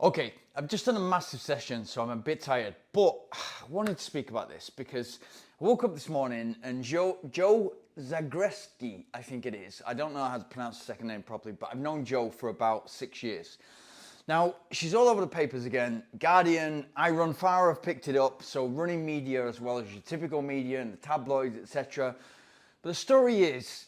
Okay, I've just done a massive session, so I'm a bit tired, but I wanted to speak about this because I woke up this morning and Joe Zakrzewski, I think it is. I don't know how to pronounce the second name properly, but I've known Joe for about 6 years. Now, she's all over the papers again. Guardian, I Run Far have picked it up, so running media as well as your typical media and the tabloids, etc. But the story is,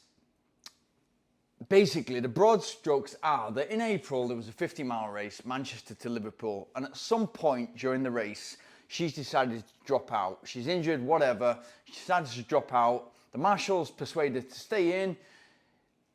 basically, the broad strokes are that in April there was a 50-mile race, Manchester to Liverpool, and at some point during the race, she's decided to drop out. She's injured, whatever. She decided to drop out. The marshals persuaded her to stay in.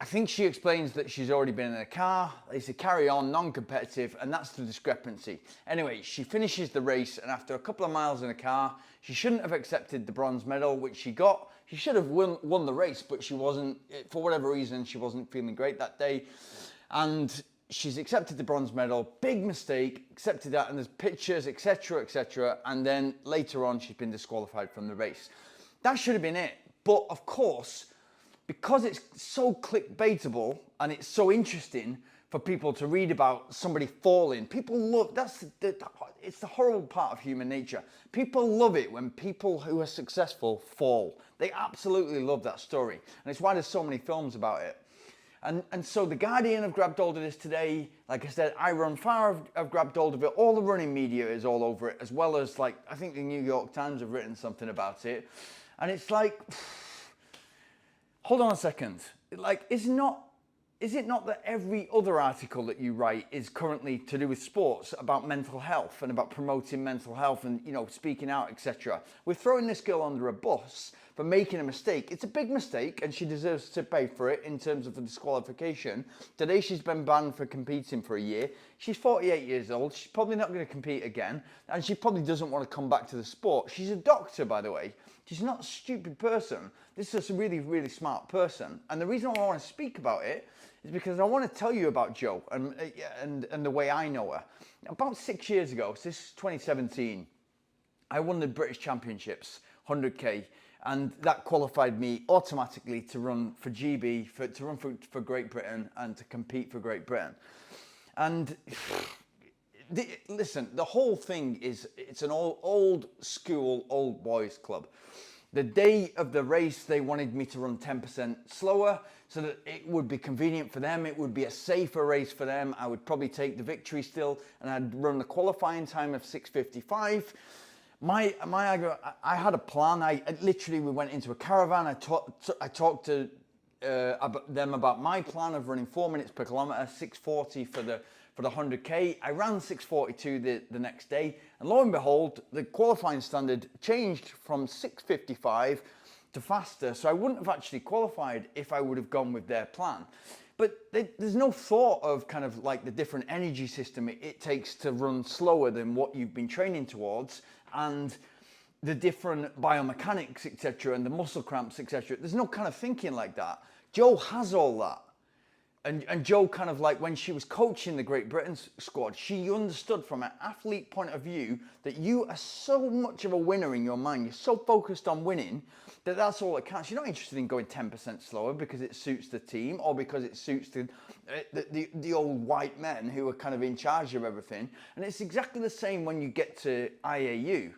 I think she explains that she's already been in a car. They say carry on, non-competitive, and that's the discrepancy. Anyway, she finishes the race, and after a couple of miles in a car, she shouldn't have accepted the bronze medal, which she got. She should have won the race, but she wasn't, for whatever reason, she wasn't feeling great that day. And she's accepted the bronze medal, big mistake, accepted that, and there's pictures, etc., etc. And then later on, she's been disqualified from the race. That should have been it. But of course, because it's so clickbaitable and it's so interesting for people to read about somebody falling, people love, it's the horrible part of human nature. People love it when people who are successful fall. They absolutely love that story. And it's why there's so many films about it. And so the Guardian have grabbed hold of this today. Like I said, I Run Far have grabbed hold of it. All the running media is all over it, as well as, like, I think the New York Times have written something about it. And it's like, hold on a second. Like, is it not that every other article that you write is currently to do with sports, about mental health and about promoting mental health and, speaking out, etc.? We're throwing this girl under a bus for making a mistake. It's a big mistake and she deserves to pay for it in terms of the disqualification. Today she's been banned for competing for a year. She's 48 years old. She's probably not going to compete again, and she probably doesn't want to come back to the sport. She's a doctor, by the way. She's not a stupid person. This is a really, really smart person. And the reason why I want to speak about it is because I want to tell you about Jo and the way I know her. About 6 years ago, so this is 2017, I won the British Championships, 100k, and that qualified me automatically to run for GB, to run for Great Britain and to compete for Great Britain. And listen, the whole thing is, it's an old school, old boys club. The day of the race, they wanted me to run 10% slower so that it would be convenient for them. It would be a safer race for them. I would probably take the victory still, and I'd run the qualifying time of 6:55. I had a plan. We went into a caravan. I talked to them about my plan of running 4 minutes per kilometre, 6:40 for the 100k. I ran 6:42 the next day, and lo and behold, the qualifying standard changed from 6:55 to faster, so I wouldn't have actually qualified if I would have gone with their plan. But there's no thought of kind of like the different energy system it takes to run slower than what you've been training towards, and the different biomechanics, etc., and the muscle cramps, etc. There's no kind of thinking like that. Jo has all that. And Jo, kind of like when she was coaching the Great Britain squad, she understood from an athlete point of view that you are so much of a winner in your mind. You're so focused on winning that that's all that counts. You're not interested in going 10% slower because it suits the team or because it suits the old white men who are kind of in charge of everything. And it's exactly the same when you get to IAU.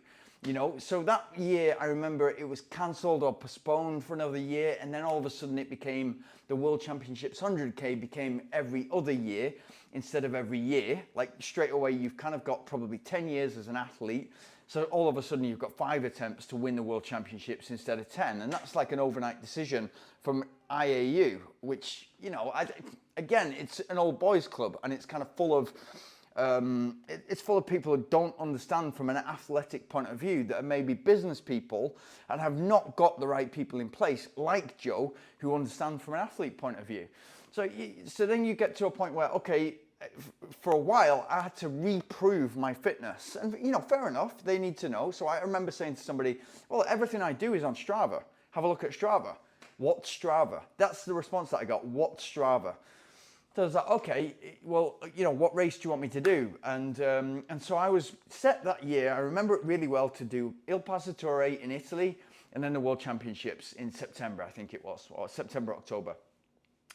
So that year, I remember it was cancelled or postponed for another year, and then all of a sudden it became the World Championships 100k became every other year instead of every year. Like straight away, you've kind of got probably 10 years as an athlete, so all of a sudden you've got 5 attempts to win the World Championships instead of 10, and that's like an overnight decision from IAU, which, again, it's an old boys club, and it's kind of full of it's full of people who don't understand from an athletic point of view, that are maybe business people and have not got the right people in place, like Jo, who understand from an athlete point of view. So then you get to a point where, okay, for a while I had to reprove my fitness, and fair enough, they need to know. So I remember saying to somebody, well, everything I do is on Strava. Have a look at Strava. What's Strava? That's the response that I got. What's Strava? So I was like, okay, well, what race do you want me to do? And so I was set that year, I remember it really well, to do Il Passatore in Italy, and then the World Championships in September, I think it was, or September, October.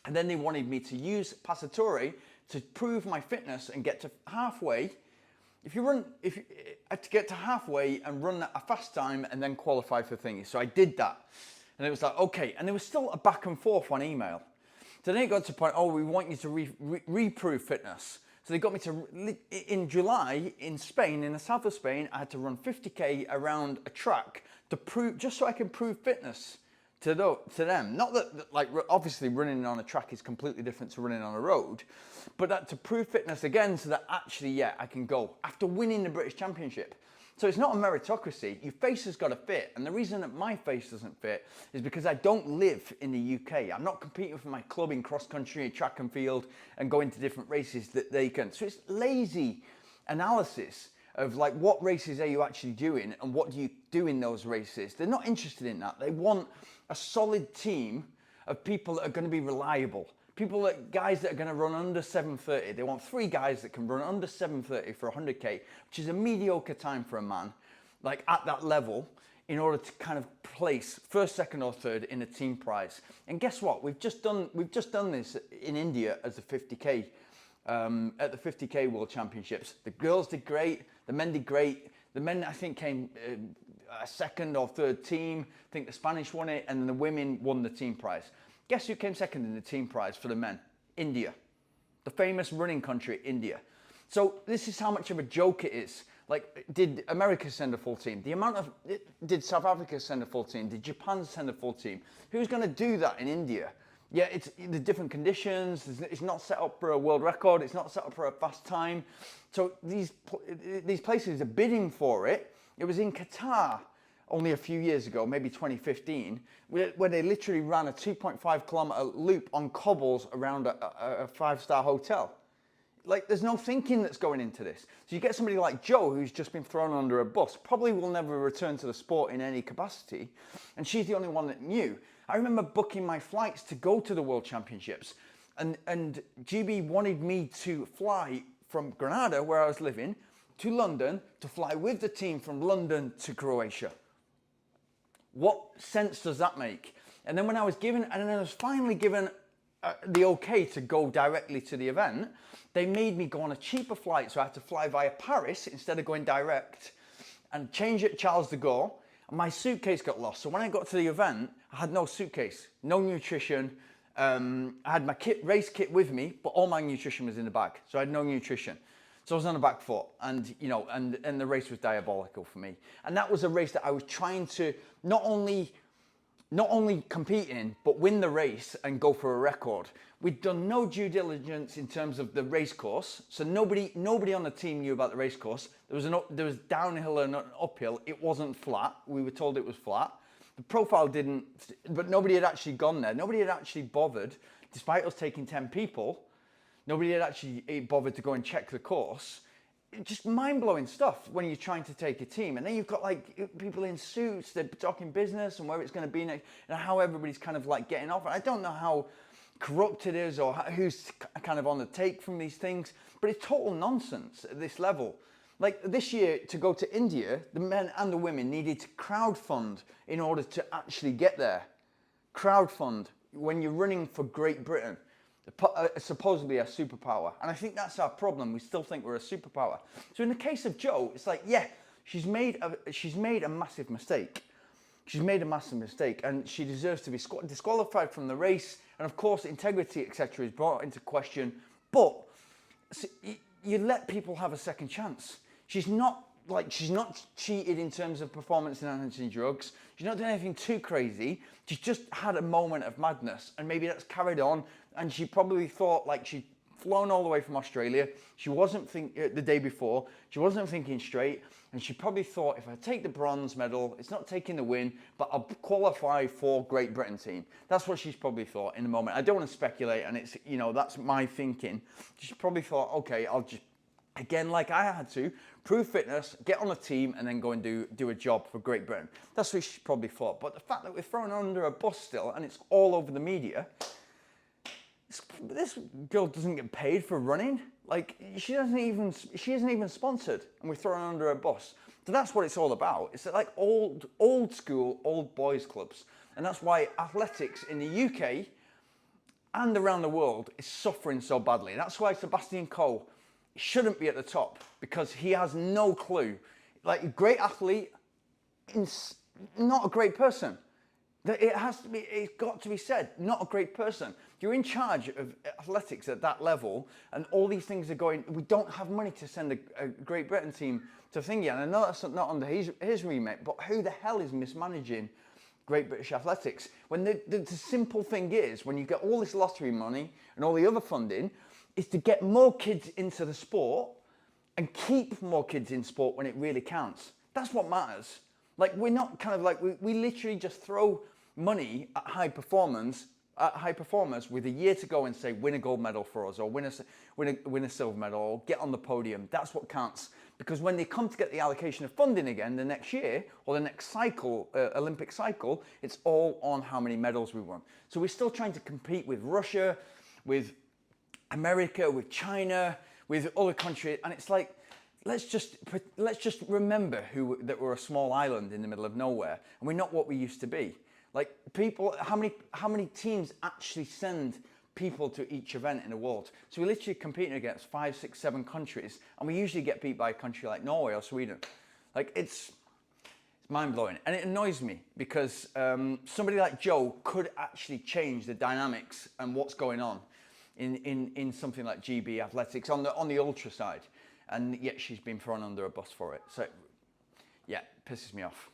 And then they wanted me to use Passatore to prove my fitness and get to halfway if you had to get to halfway and run a fast time and then qualify for thingy. So I did that. And it was like, okay. And there was still a back and forth on email. So then it got to the point, oh, we want you to reprove fitness. So they got me to, in July, in Spain, in the south of Spain, I had to run 50K around a track to prove, just so I can prove fitness to them. Not that, like, obviously running on a track is completely different to running on a road, but that to prove fitness again so that actually, yeah, I can go after winning the British Championship. So it's not a meritocracy. Your face has got to fit. And the reason that my face doesn't fit is because I don't live in the UK. I'm not competing for my club in cross country, track and field, and going to different races that they can. So it's lazy analysis of like, what races are you actually doing and what do you do in those races? They're not interested in that. They want a solid team of people that are going to be reliable. Guys that are going to run under 7:30. They want 3 guys that can run under 7:30 for 100K, which is a mediocre time for a man, like at that level, in order to kind of place first, second, or third in a team prize. And guess what? We've just done this in India as a 50K at the 50K World Championships. The girls did great. The men did great. The men, I think, came a second or third team. I think the Spanish won it, and the women won the team prize. Guess who came second in the team prize for the men? India. The famous running country, India. So this is how much of a joke it is. Like, did America send a full team? Did South Africa send a full team? Did Japan send a full team? Who's going to do that in India? Yeah, it's the different conditions. It's not set up for a world record. It's not set up for a fast time. So these places are bidding for it. It was in Qatar only a few years ago, maybe 2015, where they literally ran a 2.5 kilometer loop on cobbles around a 5-star hotel. Like, there's no thinking that's going into this. So you get somebody like Joe, who's just been thrown under a bus, probably will never return to the sport in any capacity, and she's the only one that knew. I remember booking my flights to go to the World Championships, and GB wanted me to fly from Granada, where I was living, to London, to fly with the team from London to Croatia. What sense does that make? And then when I was finally given the okay to go directly to the event, they made me go on a cheaper flight. So I had to fly via Paris instead of going direct and change at Charles de Gaulle. And my suitcase got lost. So when I got to the event, I had no suitcase, no nutrition. I had my race kit with me, but all my nutrition was in the bag. So I had no nutrition. So I was on the back foot, and and the race was diabolical for me. And that was a race that I was trying to not only compete in, but win the race and go for a record. We'd done no due diligence in terms of the race course, so nobody on the team knew about the race course. There was downhill and uphill. It wasn't flat. We were told it was flat. The profile didn't, but nobody had actually gone there. Nobody had actually bothered, despite us taking 10 people. Nobody had actually bothered to go and check the course. Just mind-blowing stuff when you're trying to take a team. And then you've got like people in suits, they're talking business and where it's going to be next, and how everybody's kind of like getting off. And I don't know how corrupt it is or who's kind of on the take from these things, but it's total nonsense at this level. Like this year, to go to India, the men and the women needed to crowdfund in order to actually get there. Crowdfund when you're running for Great Britain. Supposedly a superpower, and I think that's our problem. We still think we're a superpower. So in the case of Joe, it's like, yeah, she's made a massive mistake. She's made a massive mistake, and she deserves to be disqualified from the race. And of course, integrity, etc., is brought into question. But you let people have a second chance. She's not cheated in terms of performance enhancing drugs. She's not done anything too crazy. She's just had a moment of madness, and maybe that's carried on. And she probably thought, like, she'd flown all the way from Australia. She wasn't the day before. She wasn't thinking straight. And she probably thought, if I take the bronze medal, it's not taking the win, but I'll qualify for Great Britain team. That's what she's probably thought in the moment. I don't want to speculate, and it's, that's my thinking. She probably thought, okay, I'll just, again, like I had to, prove fitness, get on a team, and then go and do a job for Great Britain. That's what she probably thought. But the fact that we're thrown under a bus still, and it's all over the media, this girl doesn't get paid for running. Like, she isn't even sponsored, and we're thrown under a bus. So that's what it's all about. It's like old school, old boys clubs. And that's why athletics in the UK and around the world is suffering so badly. That's why Sebastian Coe shouldn't be at the top because he has no clue. Like a great athlete, not a great person. It has to be, it's got to be said, not a great person. You're in charge of athletics at that level, and all these things are going, we don't have money to send a Great Britain team to thingy. And I know that's not under his remit, but who the hell is mismanaging Great British athletics? When the simple thing is, when you get all this lottery money and all the other funding, is to get more kids into the sport and keep more kids in sport when it really counts. That's what matters. Like, we're not kind of like, we literally just throw money at high performers with a year to go and say, win a gold medal for us, or win a silver medal, or get on the podium. That's what counts. Because when they come to get the allocation of funding again the next year, or the next cycle, Olympic cycle, it's all on how many medals we won. So we're still trying to compete with Russia, with America, with China, with other countries, and it's like, let's just remember that we're a small island in the middle of nowhere, and we're not what we used to be. Like, people, how many teams actually send people to each event in the world? So we're literally competing against 5, 6, 7 countries, and we usually get beat by a country like Norway or Sweden. Like, it's mind-blowing, and it annoys me because somebody like Joe could actually change the dynamics and what's going on in something like GB athletics on the ultra side, and yet she's been thrown under a bus for it. So yeah, it pisses me off.